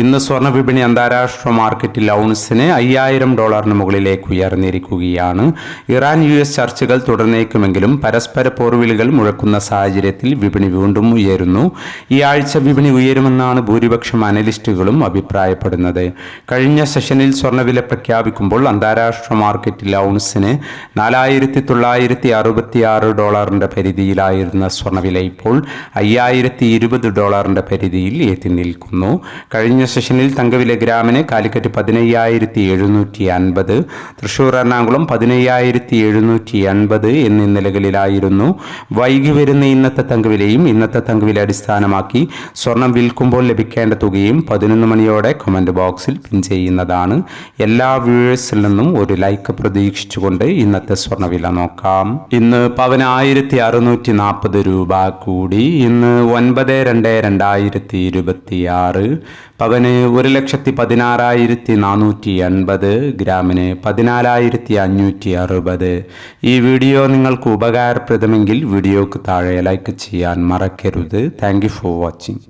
ഇന്ന് സ്വർണ്ണ വിപണി അന്താരാഷ്ട്ര മാർക്കറ്റിൽ ഔൺസിന് $5000 മുകളിലേക്ക് ഉയർന്നിരിക്കുകയാണ്. ഇറാൻ US ചർച്ചകൾ തുടർന്നേക്കുമെങ്കിലും പരസ്പര പോർവിളികൾ മുഴക്കുന്ന സാഹചര്യത്തിൽ വിപണി വീണ്ടും ഉയരുന്നു. ഈ ആഴ്ച വിപണി ഉയരുമെന്നാണ് ഭൂരിപക്ഷം അനലിസ്റ്റുകളും അഭിപ്രായപ്പെടുന്നത്. കഴിഞ്ഞ സെഷനിൽ സ്വർണ്ണവില പ്രഖ്യാപിക്കുമ്പോൾ അന്താരാഷ്ട്ര മാർക്കറ്റിൽ ഔൺസിന് $4966 പരിധിയിലായിരുന്ന സ്വർണ്ണവില ഇപ്പോൾ $5020 പരിധിയിൽ എത്തി നിൽക്കുന്നു. കഴിഞ്ഞ സെഷനിൽ തങ്കവില ഗ്രാമിന് കാലിക്കറ്റ് 15750, തൃശൂർ എറണാകുളം 15780 എന്നീ നിലകളിലായിരുന്നു. വൈകി വരുന്ന ഇന്നത്തെ തങ്കവിലയും ഇന്നത്തെ തങ്കവില അടിസ്ഥാനമാക്കി സ്വർണം വിൽക്കുമ്പോൾ ലഭിക്കേണ്ട തുകയും 11 മണിയോടെ കമന്റ് ബോക്സിൽ പിൻ ചെയ്യുന്നതാണ്. എല്ലാ വ്യൂവേഴ്സിൽ നിന്നും ഒരു ലൈക്ക് പ്രതീക്ഷിച്ചുകൊണ്ട് ഇന്നത്തെ സ്വർണ്ണവില നോക്കാം. ഇന്ന് പവന് 1640 രൂപ കൂടി. ഇന്ന് 9/2/2026. പവന് 1,16,480, ഗ്രാമിന് 14,560. ഈ വീഡിയോ നിങ്ങൾക്ക് ഉപകാരപ്രദമെങ്കിൽ വീഡിയോക്ക് താഴെ ലൈക്ക് ചെയ്യാൻ മറക്കരുത്. Thank you for watching.